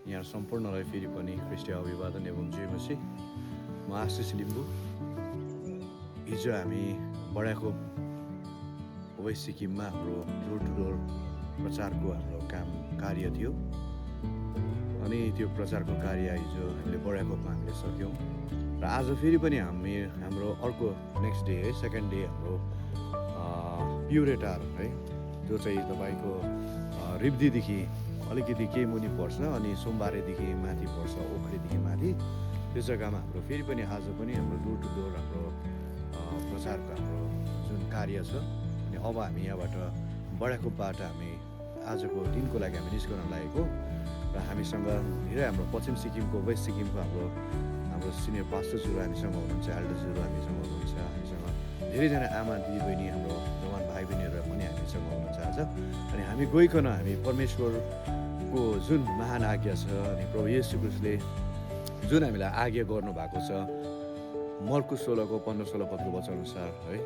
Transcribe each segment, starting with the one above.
यहाँ सम्पूर्णलाई फेरि पनि ख्रिस्टीय अभिवादन एवं जय मसीह। म आशिष लिम्बू। हिजो हामी बडाखोप वेस्ट सिक्किममा हाम्रो डोर टु डोर प्रचारको हाम्रो कार्य थियो अनि त्यो प्रचारको कार्य हिजो हामीले बडाखोपमा हामीले सक्यौँ र आज फेरि पनि हाम्रो अर्को नेक्स्ट डे है, सेकेन्ड डे हाम्रो प्युरेटार है, जो चाहिँ तपाईँको रिब्दीदेखि अलिकति केही मुनि पर्छ अनि सोमबारेदेखि माथि पर्छ, ओखरीदेखि माथि, त्यो जग्गामा हाम्रो फेरि पनि आज पनि हाम्रो डोर टु डोर हाम्रो प्रचारको हाम्रो जुन कार्य छ। अनि अब हामी यहाँबाट बडाखोपबाट हामी आजको दिनको लागि हामी निस्कन लागेको र हामीसँग धेरै हाम्रो पश्चिम सिक्किमको वेस्ट सिक्किमको हाम्रो सिनियर पास्टर्सहरू हामीसँग हुनुहुन्छ, एल्डर्सहरू हामीसँग हुनुहुन्छ, हामीसँग धेरैजना आमा दिदीबहिनी हाम्रो जवान भाइ बहिनीहरू पनि हामीसँग हुनुहुन्छ आज। अनि हामी गइकन हामी परमेश्वरको जुन महान आज्ञा छ अनि प्रभु येशू ख्रीष्टले जुन हामीलाई आज्ञा गर्नुभएको छ मर्कु 16को 15-16 पदको वचनअनुसार है,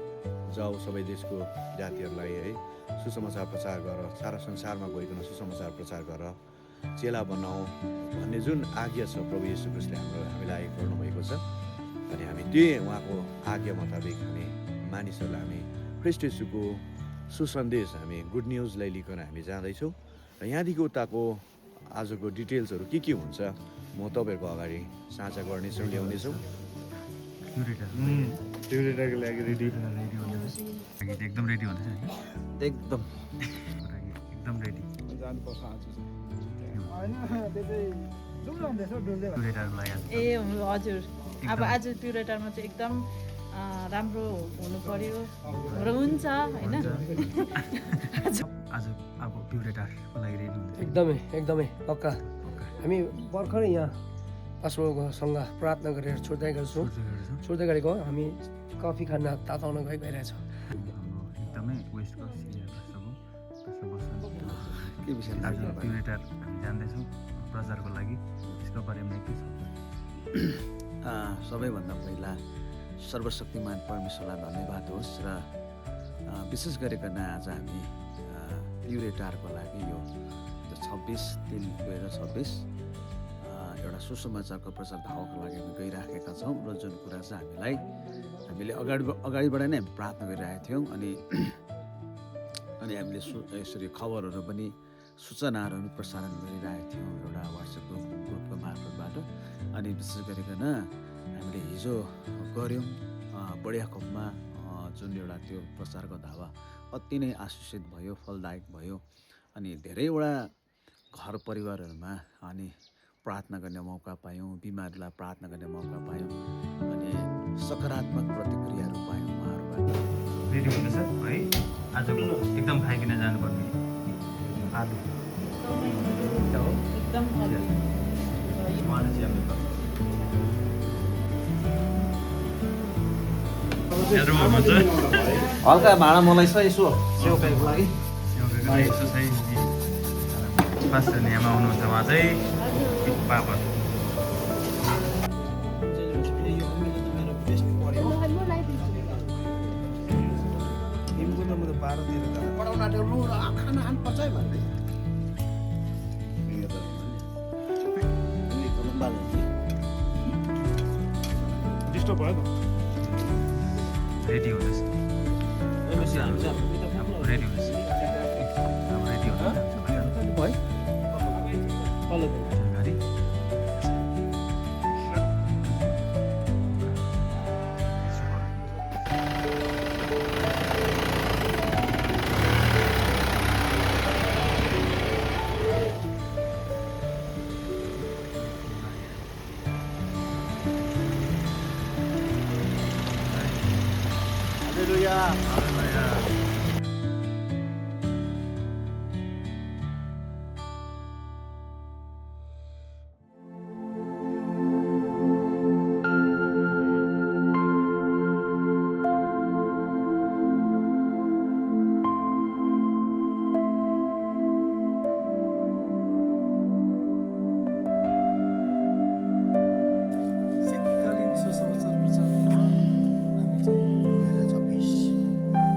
जाऊ सबै देशको जातिहरूलाई है सुसमाचार प्रचार गर, सारा संसारमा गइकन सुसमाचार प्रचार गर, चेला बनाऊ भन्ने जुन आज्ञा छ प्रभु येशू ख्रीष्टले हामीलाई गर्नुभएको छ। अनि हामी त्यही उहाँको आज्ञा मुताबिक हामी मानिसहरूलाई हामी ख्रीष्ट येशूको सुसन्देश हामी गुड न्युजलाई लिकन हामी जाँदैछौँ र यहाँदेखि उताको आजको डिटेल्सहरू के हुन्छ म तपाईँहरूको अगाडि साझा गर्नेछौँ, ल्याउनेछौँ। प्युरेटरको लागि रेडी एकदम रेडी हुँदैछ एकदम रेडी जानुपर्छ आज ए हजुर, अब आज प्युरेटरमा चाहिँ एकदम राम्रो हुनु पर्यो र हुन्छ होइन। आज अब प्युरेटरको लागि रेडी हुँदैछ एकदमै पक्का। हामी भर्खरै यहाँ पास्टरसँग प्रार्थना गरेर छुट्दै गरेको हामी कफी खान ताताउन गइरहेछौँ। एकदमै वेस्ट कोस्ट के विषय आज प्युरेटर हामी जान्दैछौँ प्रचारको लागि, यसको बारेमा के छ? सबैभन्दा पहिला सर्वशक्तिमान परमेश्वरलाई धन्यवाद होस् र विशेष गरिकन आज हामी प्युरेटरको लागि यो 26/3/2026 एउटा सुसमाचारको प्रचार धावको लागि हामी गइराखेका छौँ र जुन कुरा चाहिँ हामीले अगाडिबाट नै हामी प्रार्थना गरिरहेका थियौँ अनि हामीले यसरी खबरहरू पनि सूचनाहरू पनि प्रसारण गरिरहेका थियौँ एउटा वाट्सएप ग्रुपको मार्फतबाट। अनि विशेष गरिकन हामीले हिजो गऱ्यौँ बडाखोपमा जुन एउटा त्यो प्रचारको धावा अति नै आशिषित भयो, फलदायक भयो। अनि धेरैवटा घर परिवारहरूमा अनि प्रार्थना गर्ने मौका पायौँ, बिमारीलाई प्रार्थना गर्ने मौका पायौँ अनि सकारात्मक प्रतिक्रियाहरू पायौँ उहाँहरूबाट। रेडी हुँदैछ है, आजको एकदम खाइकन जानुपर्ने आलु एकदम हल्का भाँडा मलाई छ यसो सेउकाइको लागि। पास्टर यहाँमा हुनुहुन्छ उहाँ चाहिँ पापड डिस्टर्ब भयो रेडी हुँदैछ, रेडी हुँदैछ, रेडी हुँदैछ सुसमाचार प्रचारमा हामी चाहिँ 2026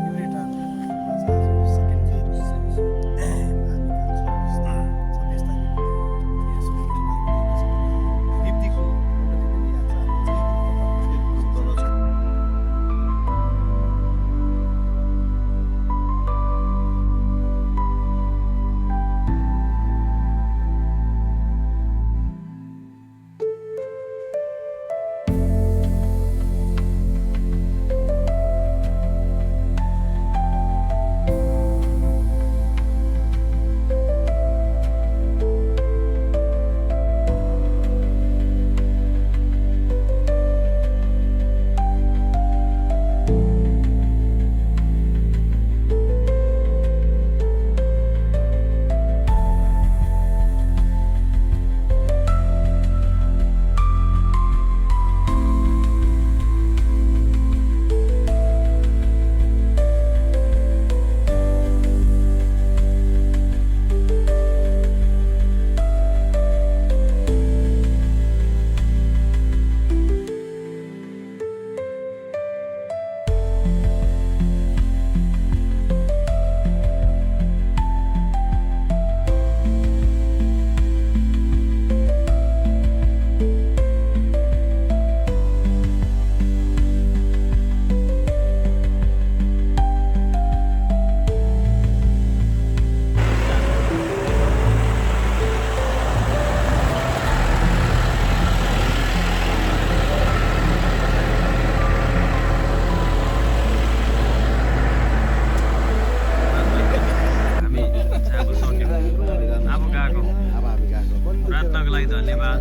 लागि धन्यवाद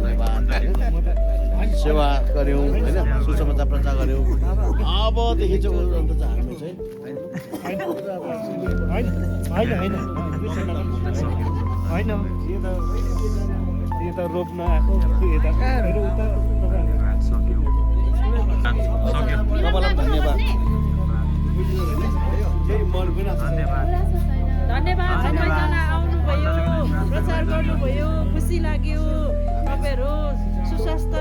सेवा गऱ्यौँ होइन सुसमाचार प्रचार गऱ्यौँ अबदेखि चाहिँ अन्त चाहिँ हाम्रो चाहिँ होइन यो त रोप्न आएको यता सक्यो तपाईँलाई पनि धन्यवाद धन्यवाद धन्यवाद सबैजना आउनुभयो प्रचार गर्नुभयो खुसी लाग्यो तपाईँहरू सुस्वास्थ्य